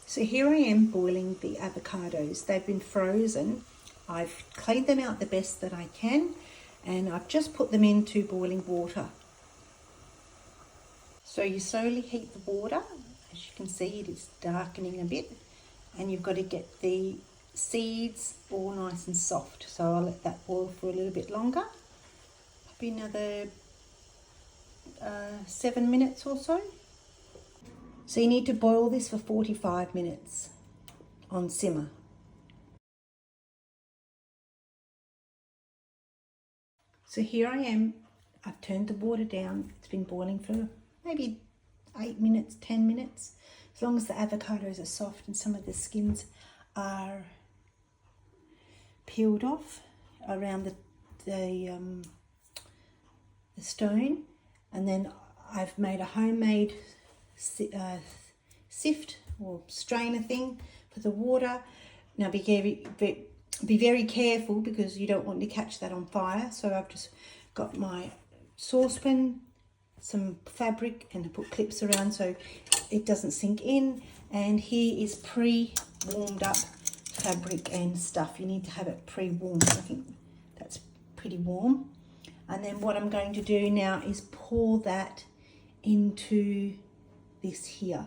So here I am boiling the avocados. They've been frozen. I've cleaned them out the best that I can, and I've just put them into boiling water. So you slowly heat the water. As you can see, it is darkening a bit, and you've got to get the seeds all nice and soft. So I'll let that boil for a little bit longer, maybe another 7 minutes or so. So you need to boil this for 45 minutes on simmer. So here I am. I've turned the water down. It's been boiling for maybe 8 minutes, 10 minutes. As long as the avocados are soft and some of the skins are peeled off around the stone. And then I've made a homemade sift or strainer thing for the water. Now be very careful because you don't want to catch that on fire. So I've just got my saucepan, some fabric, and I put clips around so it doesn't sink in. And here is pre-warmed up fabric and stuff. You need to have it pre-warmed. I think that's pretty warm. And then what I'm going to do now is pour that into this here.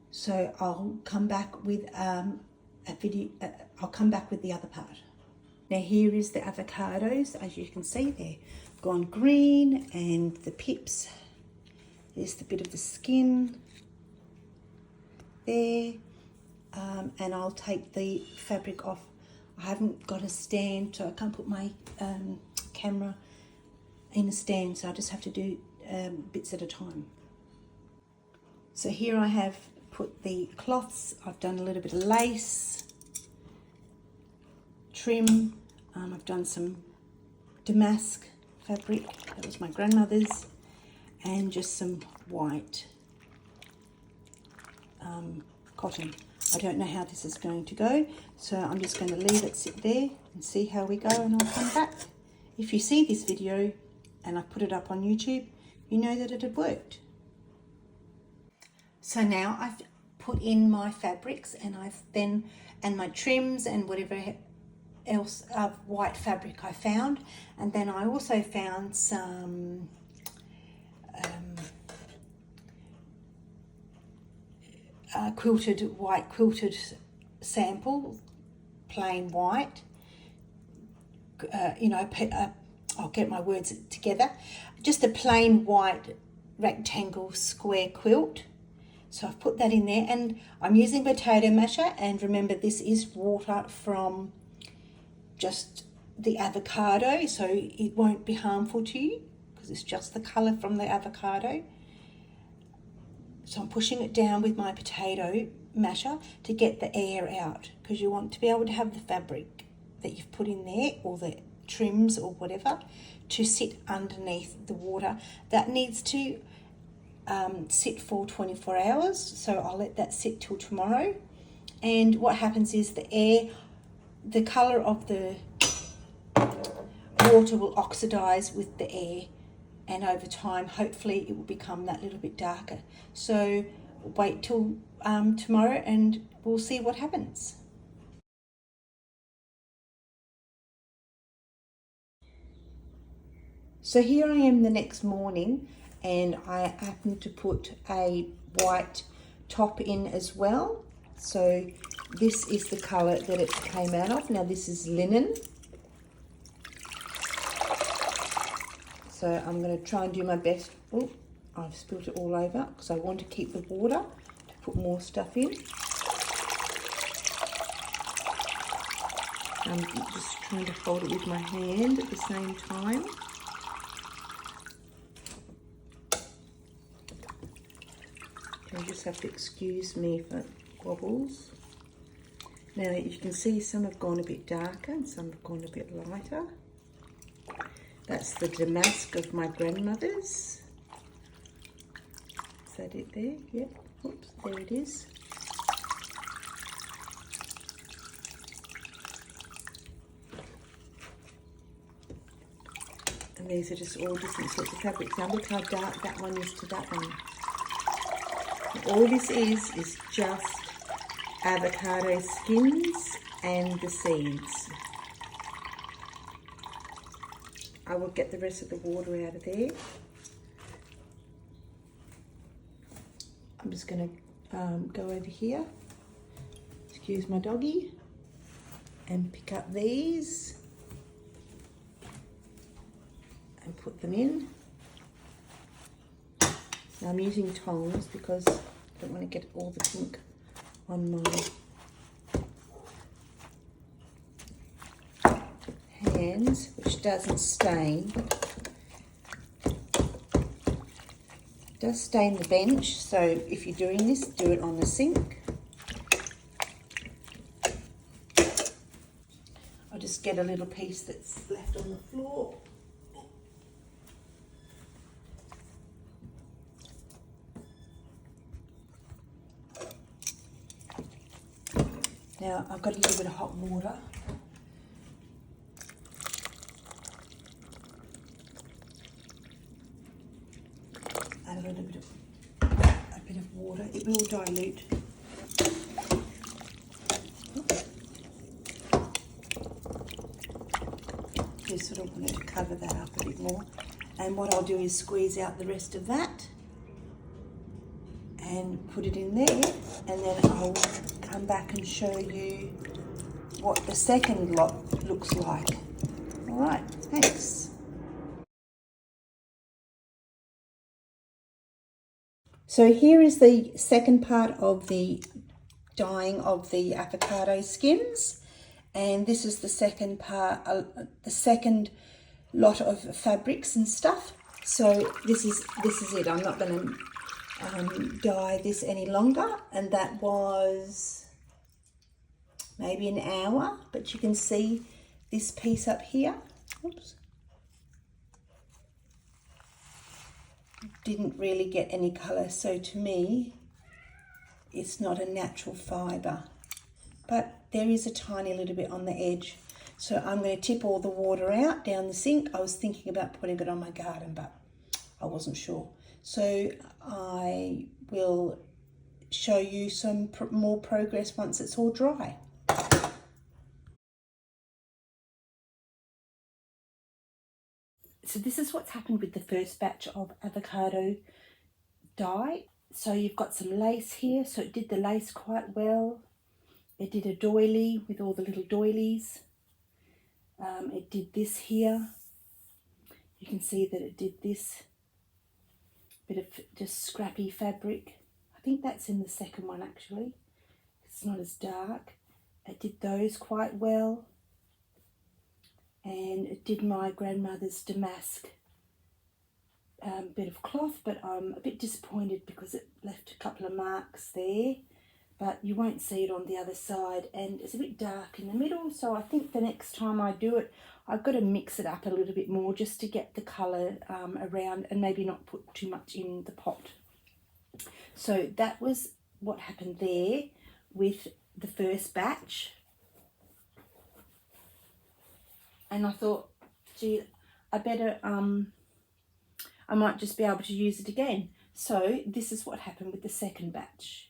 So I'll come back with I'll come back with the other part. Now here is the avocados. As you can see, they're gone green, and the pips, there's the bit of the skin there. And I'll take the fabric off. I haven't got a stand, so I can't put my camera in a stand, so I just have to do bits at a time. So here I have put the cloths. I've done a little bit of lace trim. I've done some damask fabric, that was my grandmother's, and just some white cotton. I don't know how this is going to go, so I'm just going to leave it sit there and see how we go, and I'll come back. If you see this video and I put it up on YouTube, you know that it had worked. So now I've put in my fabrics, and and my trims and whatever else of white fabric I found. And then I also found some white quilted sample, plain white. I'll get my words together. Just a plain white rectangle square quilt. So I've put that in there, and I'm using potato masher, and remember this is water from just the avocado, so it won't be harmful to you because it's just the colour from the avocado. So I'm pushing it down with my potato masher to get the air out, because you want to be able to have the fabric that you've put in there, or the trims or whatever, to sit underneath the water. That needs to sit for 24 hours, so I'll let that sit till tomorrow. And what happens is the colour of the water will oxidize with the air, and over time hopefully it will become that little bit darker. So wait till tomorrow and we'll see what happens. So here I am the next morning, and I happen to put a white top in as well. So this is the colour that it came out of. Now this is linen. So I'm going to try and do my best. Oh, I've spilled it all over because I want to keep the water to put more stuff in. I'm just trying to hold it with my hand at the same time. You just have to excuse me if it wobbles. Now you can see some have gone a bit darker and some have gone a bit lighter. That's the damask of my grandmother's. Is that it there? Yep. Oops, there it is. And these are just all different sorts of fabrics. Now look how dark that one is to that one. All this is just avocado skins and the seeds. I will get the rest of the water out of there. I'm just going to go over here, excuse my doggy, and pick up these and put them in. Now I'm using tongs because I don't want to get all the pink on my hands, which doesn't stain. It does stain the bench, so if you're doing this, do it on the sink. I'll just get a little piece that's left on the floor. Now I've got a little bit of hot water. Add a little bit of water. It will dilute. Just sort of wanted to cover that up a bit more. And what I'll do is squeeze out the rest of that and put it in there, and then I'll come back and show you what the second lot looks like. All right, thanks. So here is the second part of the dyeing of the avocado skins, and this is the second part, the second lot of fabrics and stuff. So this is it. I'm not going to dye this any longer, and that was maybe an hour, but you can see this piece up here. Oops. Didn't really get any colour, so to me it's not a natural fibre, but there is a tiny little bit on the edge. So I'm going to tip all the water out down the sink. I was thinking about putting it on my garden, but I wasn't sure. So I will show you some more progress once it's all dry. So this is what's happened with the first batch of avocado dye. So you've got some lace here, so it did the lace quite well. It did a doily with all the little doilies. It did this here. You can see that it did this bit of just scrappy fabric. I think that's in the second one actually. It's not as dark. It did those quite well. And it did my grandmother's damask bit of cloth, but I'm a bit disappointed because it left a couple of marks there, but you won't see it on the other side, and it's a bit dark in the middle. So I think the next time I do it, I've got to mix it up a little bit more just to get the colour around, and maybe not put too much in the pot. So that was what happened there with the first batch. And I thought, gee, I better, I might just be able to use it again. So this is what happened with the second batch.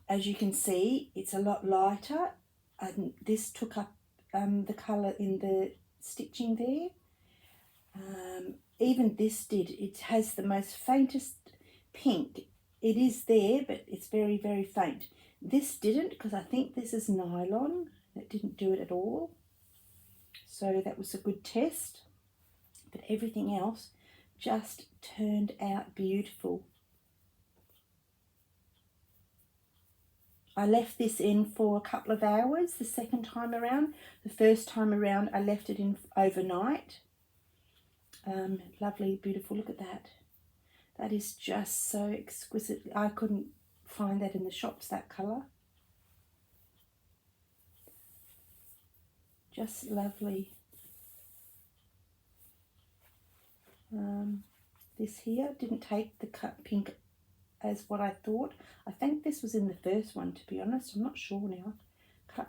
As you can see, it's a lot lighter, and this took up the colour in the stitching there. Even this did. It has the most faintest pink. It is there, but it's very, very faint. This didn't, because I think this is nylon. It didn't do it at all. So that was a good test. But everything else just turned out beautiful. I left this in for a couple of hours the second time around. The first time around I left it in overnight. Lovely, beautiful, look at that. That is just so exquisite. I couldn't find that in the shops, that colour. Just lovely. This here didn't take the cut pink as what I thought. I think this was in the first one, to be honest. I'm not sure now.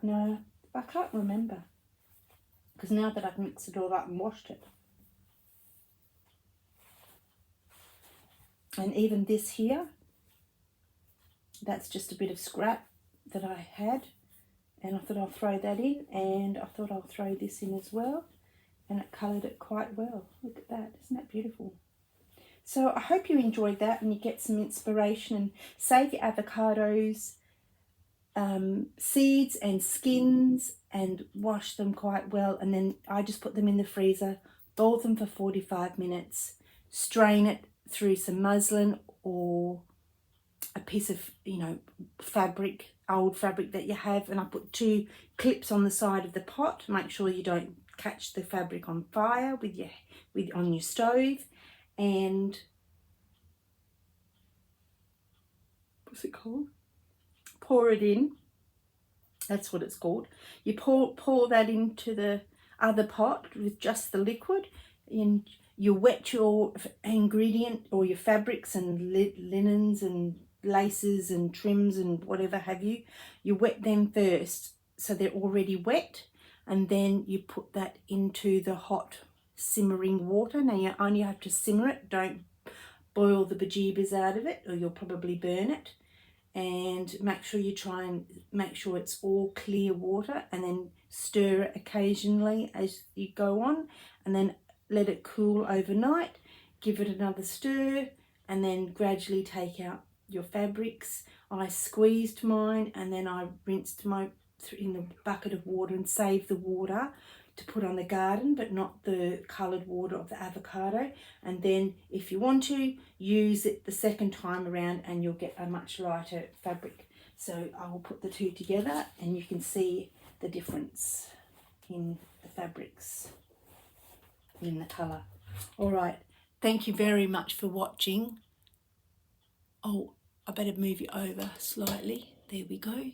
No, I can't remember, because now that I've mixed it all up and washed it. And even this here, that's just a bit of scrap that I had, and I thought I'll throw that in, and I thought I'll throw this in as well, and it coloured it quite well. Look at that, isn't that beautiful? So I hope you enjoyed that and you get some inspiration, and save your avocados, seeds and skins, and wash them quite well, and then I just put them in the freezer, boil them for 45 minutes, strain it through some muslin or a piece of, you know, fabric, old fabric that you have, and I put 2 clips on the side of the pot. Make sure you don't catch the fabric on fire on your stove, and what's it called? Pour it in. That's what it's called. You pour that into the other pot with just the liquid, and you wet your ingredient or your fabrics and linens and laces and trims and whatever have you. You wet them first so they're already wet, and then you put that into the hot simmering water. Now you only have to simmer it, don't boil the bejeebers out of it or you'll probably burn it. And make sure you try and make sure it's all clear water, and then stir it occasionally as you go on, and then let it cool overnight. Give it another stir, and then gradually take out your fabrics. I squeezed mine, and then I rinsed mine in the bucket of water and saved the water to put on the garden, but not the coloured water of the avocado. And then if you want to, use it the second time around and you'll get a much lighter fabric. So I will put the 2 together and you can see the difference in the fabrics, in the colour. All right, thank you very much for watching. Oh, I better move you over slightly. There we go.